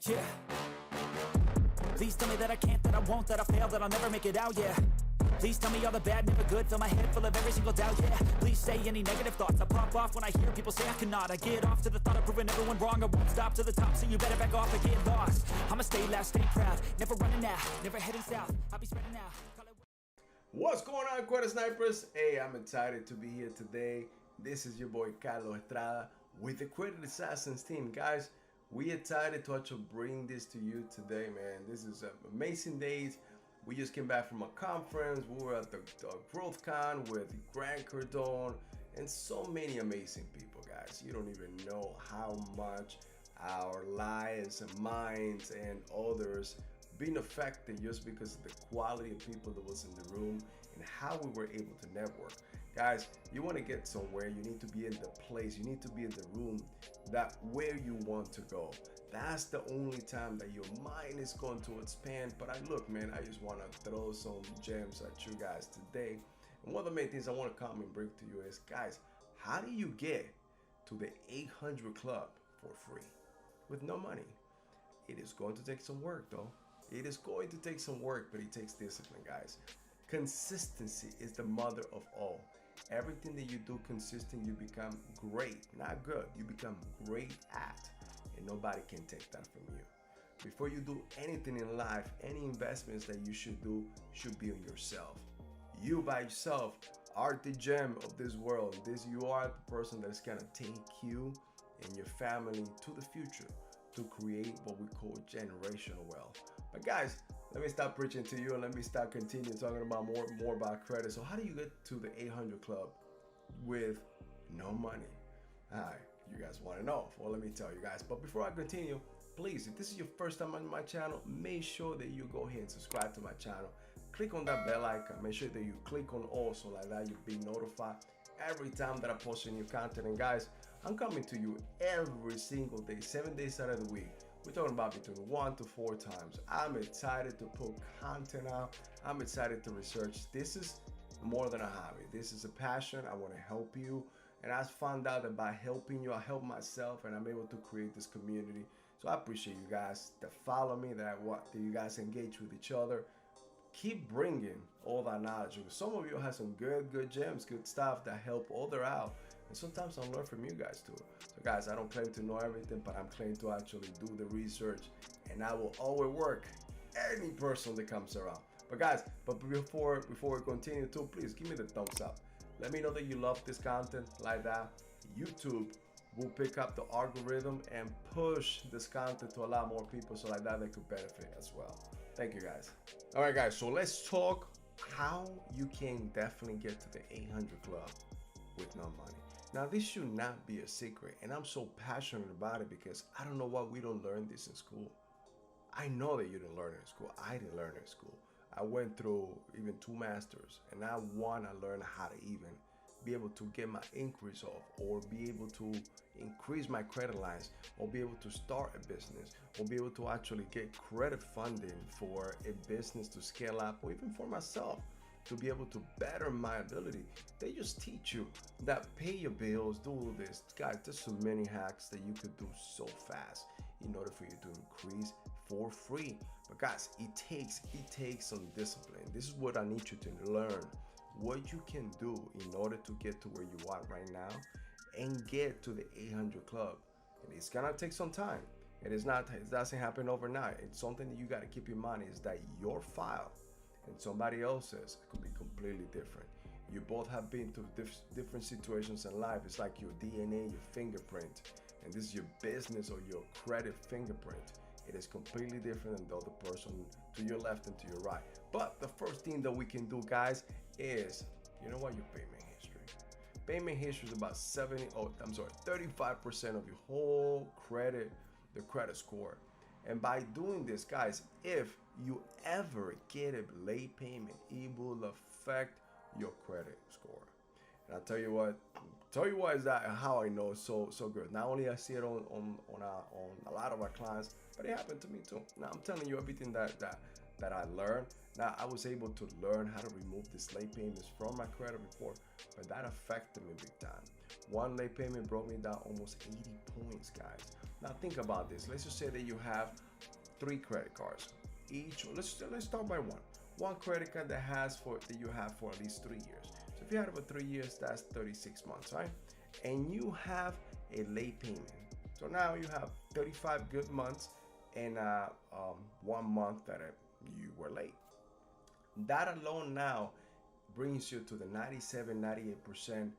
Yeah. Please tell me that I can't, that I won't, that I fail, that I'll never make it out, yeah. Please tell me all the bad, never good, fill my head full of every single doubt, yeah. Please say any negative thoughts, I pop off when I hear people say I cannot. I get off to the thought of proving everyone wrong, I won't stop to the top, so you better back off and get lost. I'ma stay loud, stay proud, never running out, never heading south, I'll be spreading out. What's going on, Credit Snipers? Hey, I'm excited to be here today. This is your boy Carlos Estrada with the Credit Assassins team. Guys, we excited to actually bring this to you today, man. This is an amazing day. We just came back from a conference. We were at the Growth Con with Grant Cardone and so many amazing people, guys. You don't even know how much our lives and minds and others being affected just because of the quality of people that was in the room and how we were able to network. Guys, you want to get somewhere, you need to be in the place, you need to be in the room that where you want to go. That's the only time that your mind is going to expand. But look, man, I just want to throw some gems at you guys today. And one of the main things I want to come and bring to you is, guys, how do you get to the 800 club for free with no money? It is going to take some work, though. It is going to take some work, but it takes discipline, guys. Consistency is the mother of all. Everything that you do consistent, you become great, not good. You become great at, and nobody can take that from you. Before you do anything in life, any investments that you should do should be on yourself. You by yourself are the gem of this world. You are the person that's gonna take you and your family to the future to create what we call generational wealth. But guys, let me stop preaching to you and let me start continue talking about more about credit. So how do you get to the 800 club with no money? All right, you guys want to know. Well, let me tell you guys. But before I continue, please, if this is your first time on my channel, make sure that you go ahead and subscribe to my channel. Click on that bell icon. Make sure that you click on all, so like that you'll be notified every time that I post a new content. And guys, I'm coming to you every single day, 7 days out of the week. We're talking about between 1 to 4 times. I'm excited to put content out. I'm excited to research. This is more than a hobby. This is a passion. I want to help you. And I found out that by helping you, I help myself, and I'm able to create this community. So I appreciate you guys that follow me, that you guys engage with each other. Keep bringing all that knowledge. Because some of you have some good gems, good stuff that help others out. And sometimes I'll learn from you guys too. So guys, I don't claim to know everything, but I'm claiming to actually do the research, and I will always work any person that comes around. But guys, before we continue too, please give me the thumbs up. Let me know that you love this content. Like that, YouTube will pick up the algorithm and push this content to a lot more people, so like that they could benefit as well. Thank you guys. All right guys, so let's talk how you can definitely get to the 800 club with no money. Now this should not be a secret, and I'm so passionate about it because I don't know why we don't learn this in school. I know that you didn't learn it in school. I didn't learn it in school. I went through even 2 masters, and I want to learn how to even be able to get my inquiries off, or be able to increase my credit lines, or be able to start a business, or be able to actually get credit funding for a business to scale up, or even for myself to be able to better my ability. They just teach you that pay your bills, do all this. Guys, there's so many hacks that you could do so fast in order for you to increase for free. But guys, it takes some discipline. This is what I need you to learn. What you can do in order to get to where you are right now and get to the 800 club. And it's gonna take some time. It doesn't happen overnight. It's something that you gotta keep in mind, is that your file and somebody else's could be completely different. You both have been through different situations in life. It's like your DNA, your fingerprint, and this is your business or your credit fingerprint. It is completely different than the other person to your left and to your right. But the first thing that we can do, guys, is, you know what, your payment history. Payment history is about 35% of your whole credit, the credit score. And by doing this, guys, if you ever get a late payment, it will affect your credit score. And I'll tell you what is that, and how I know it's so good. Not only I see it on a lot of our clients, but it happened to me too. Now I'm telling you everything that I learned. Now I was able to learn how to remove these late payments from my credit report, but that affected me big time. One late payment brought me down almost 80 points, guys. Now think about this. Let's just say that you have 3 credit cards. Each, let's start by one. One credit card that you have for at least 3 years. So if you have it for 3 years, that's 36 months, right? And you have a late payment. So now you have 35 good months and 1 month that you were late. That alone now brings you to the 97, 98%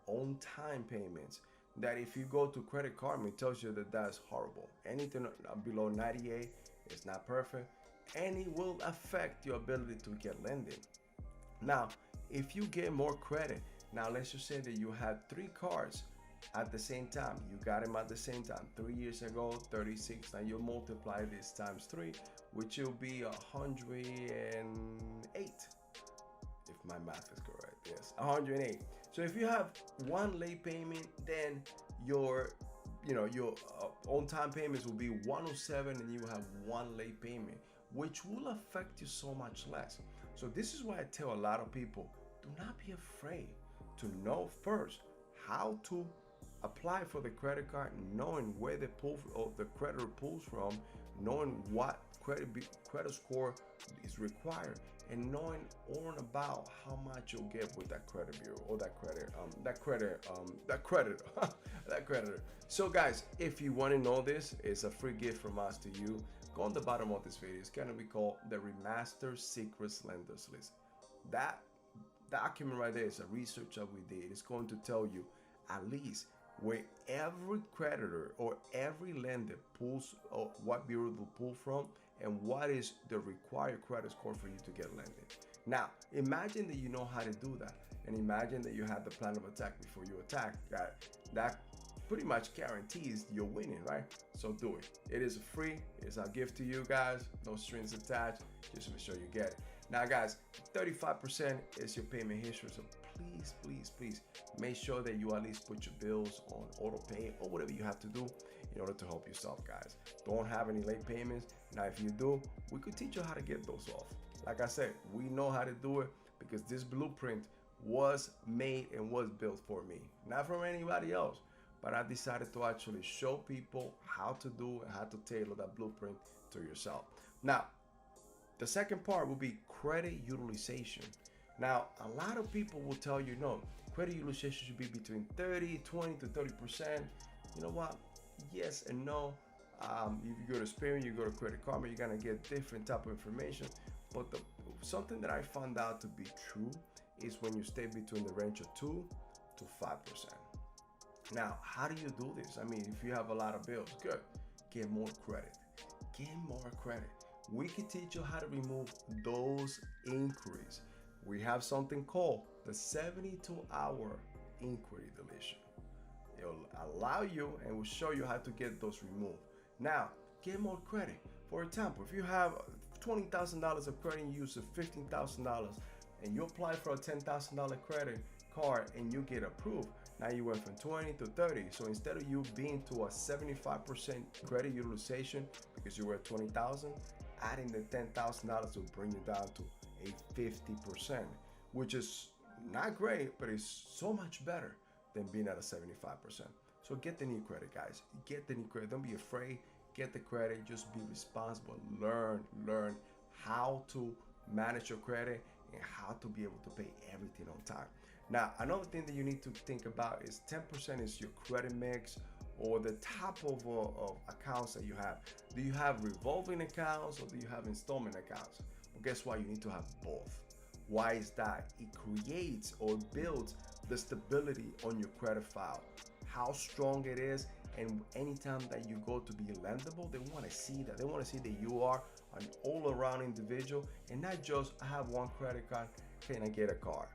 on time payments. That if you go to Credit Karma, it tells you that that's horrible. Anything below 98 is not perfect, and it will affect your ability to get lending. Now, if you get more credit, now let's just say that you had 3 cards at the same time. You got them at the same time. 3 years ago, 36. Now you multiply this times 3, which will be 108. If my math is correct, yes, 108. So if you have one late payment, then your on-time payments will be 107, and you have one late payment, which will affect you so much less. So this is why I tell a lot of people, do not be afraid to know first how to apply for the credit card, knowing where the creditor pulls from, knowing what credit score is required, and knowing all about how much you'll get with that credit bureau or that creditor. So guys, if you want to know this, it's a free gift from us to you. Go on the bottom of this video. It's gonna be called the Remastered Secrets Lenders List. That document right there is a research that we did. It's going to tell you at least where every creditor or every lender pulls, or what bureau will pull from, and what is the required credit score for you to get lending. Now, imagine that you know how to do that, and imagine that you had the plan of attack before you attack. That pretty much guarantees you're winning, right? So do it. It is free. It's our gift to you guys. No strings attached. Just make sure you get it. Now, guys, 35% is your payment history. So please make sure that you at least put your bills on auto pay or whatever you have to do in order to help yourself, guys. Don't have any late payments. Now, if you do, we could teach you how to get those off. Like I said, we know how to do it because this blueprint was made and was built for me, not from anybody else. But I decided to actually show people how to do and how to tailor that blueprint to yourself. Now, the second part will be credit utilization. Now, a lot of people will tell you, no, credit utilization should be between 20 to 30%. You know what? Yes and no. If you go to Experian, you go to Credit Karma, you're gonna get different type of information. But something that I found out to be true is when you stay between the range of 2 to 5%. Now, how do you do this? I mean, if you have a lot of bills, good. Get more credit. Get more credit. We can teach you how to remove those inquiries. We have something called the 72-hour inquiry deletion. It'll allow you and will show you how to get those removed. Now, get more credit. For example, if you have $20,000 of credit and you use $15,000 and you apply for a $10,000 credit card and you get approved, now you went from 20 to 30. So instead of you being to a 75% credit utilization because you were at 20,000, adding the $10,000 will bring you down to a 50%, which is not great, but it's so much better than being at a 75%. So get the new credit, guys. Get the new credit. Don't be afraid. Get the credit. Just be responsible. Learn how to manage your credit and how to be able to pay everything on time. Now, another thing that you need to think about is 10% is your credit mix or the type of accounts that you have. Do you have revolving accounts or do you have installment accounts? Well, guess what? You need to have both. Why is that? It creates or builds the stability on your credit file, how strong it is, and anytime that you go to be lendable, they want to see that. They want to see that you are an all-around individual and not just, I have one credit card, can I get a car?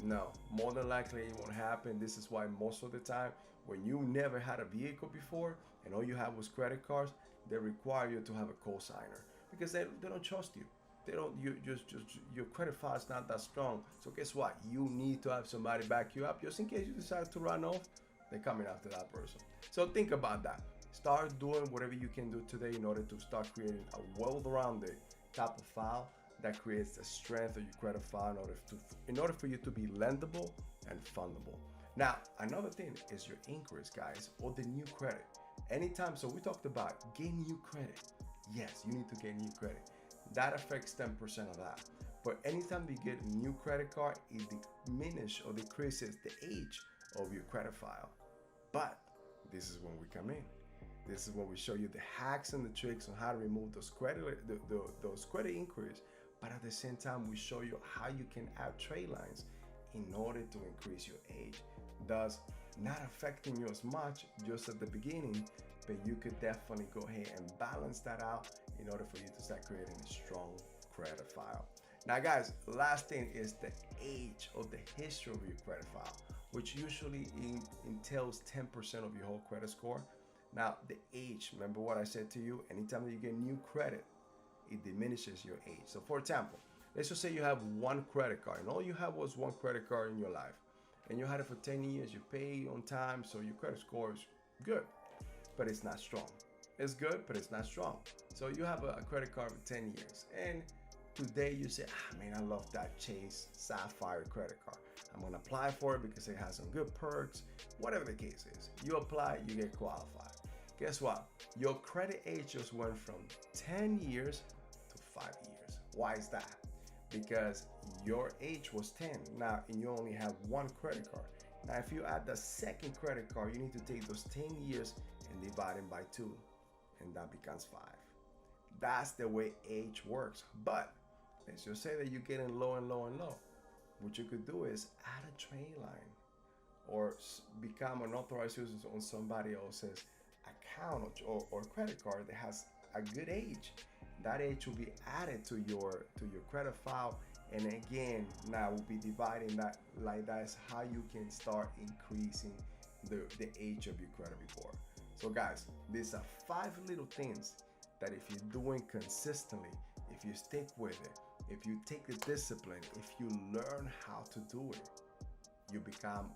No, more than likely it won't happen. This is why most of the time when you never had a vehicle before and all you have was credit cards, they require you to have a co-signer because they don't trust you. They don't, your credit file is not that strong. So guess what? You need to have somebody back you up just in case you decide to run off. They're coming after that person. So think about that. Start doing whatever you can do today in order to start creating a well-rounded type of file that creates the strength of your credit file in order for you to be lendable and fundable. Now, another thing is your inquiries, guys, or the new credit. anytime, so we talked about getting new credit. Yes, you need to get new credit. That affects 10% of that. But anytime you get a new credit card, it diminishes or decreases the age of your credit file. But this is when we come in. This is where we show you the hacks and the tricks on how to remove those those credit inquiries. But at the same time, we show you how you can add trade lines in order to increase your age, thus not affecting you as much just at the beginning, but you could definitely go ahead and balance that out in order for you to start creating a strong credit file. Now guys, last thing is the age or the history of your credit file, which usually entails 10% of your whole credit score. Now the age, remember what I said to you, anytime that you get new credit, it diminishes your age. So for example, let's just say you have one credit card and all you have was one credit card in your life and you had it for 10 years, you pay on time, so your credit score is good, but it's not strong. It's good, but it's not strong. So you have a credit card for 10 years and today you say, man, I love that Chase Sapphire credit card. I'm gonna apply for it because it has some good perks, whatever the case is. You apply, you get qualified. Guess what? Your credit age just went from 10 years to 5 years. Why is that? Because your age was 10 now and you only have one credit card. Now if you add the second credit card, you need to take those 10 years and divide them by 2 and that becomes 5. That's the way age works. But let's just say that you're getting low and low and low. What you could do is add a trade line or become an authorized user on somebody else's account or credit card that has a good age. That age will be added to your credit file, and again, now we'll be dividing that. Like that's how you can start increasing the age of your credit report. So guys, these are 5 little things that if you're doing consistently, if you stick with it, if you take the discipline, if you learn how to do it, you become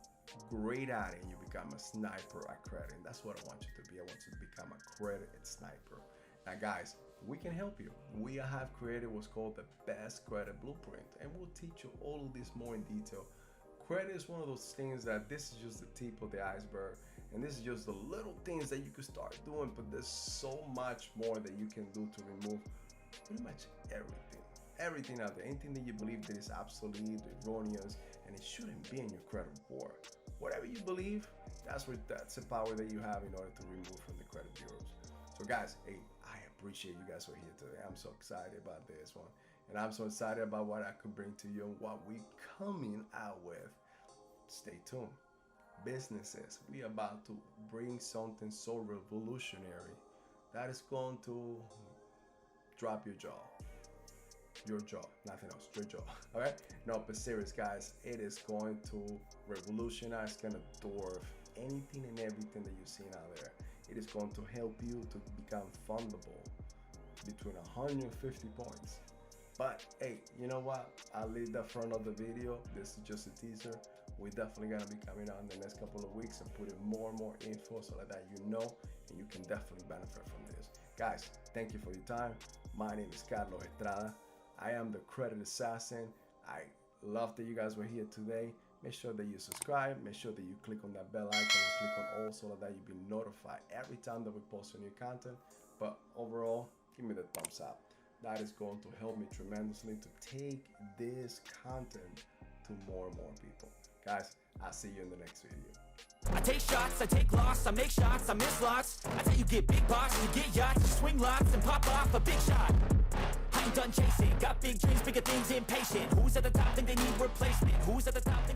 great at it and you become a sniper at credit. And that's what I want you to be. I want you to become a credit sniper. Now guys, we can help you. We have created what's called the best credit blueprint, and we'll teach you all of this more in detail. Credit is one of those things that this is just the tip of the iceberg, and this is just the little things that you can start doing, but there's so much more that you can do to remove pretty much everything out there, anything that you believe that is absolute, erroneous, and it shouldn't be in your credit report. Whatever you believe, that's the power that you have in order to remove from the credit bureaus. So guys, hey, I appreciate you guys who are here today. I'm so excited about this one, and I'm so excited about what I could bring to you and what we coming out with. Stay tuned. Businesses, we about to bring something so revolutionary that is going to drop your jaw, nothing else, your jaw. All right, no, but serious guys, it is going to revolutionize, it's gonna dwarf anything and everything that you've seen out there. It is going to help you to become fundable between 150 points. But hey, you know what? I'll leave that for another video. This is just a teaser. We're definitely gonna be coming out in the next couple of weeks and putting more and more info so that you know and you can definitely benefit from this. Guys, thank you for your time. My name is Carlos Estrada. I am the Credit Assassin. I love that you guys were here today. Make sure that you subscribe. Make sure that you click on that bell icon and click on all so that you'll be notified every time that we post a new content. But overall, give me the thumbs up. That is going to help me tremendously to take this content to more and more people. Guys, I'll see you in the next video. I take shots, I take loss, I make shots, I miss lots. That's how you get big box, you get yachts, you swing lots and pop off a big shot. I ain't done chasing, got big dreams, bigger things, impatient. Who's at the top think they need replacement? Who's at the top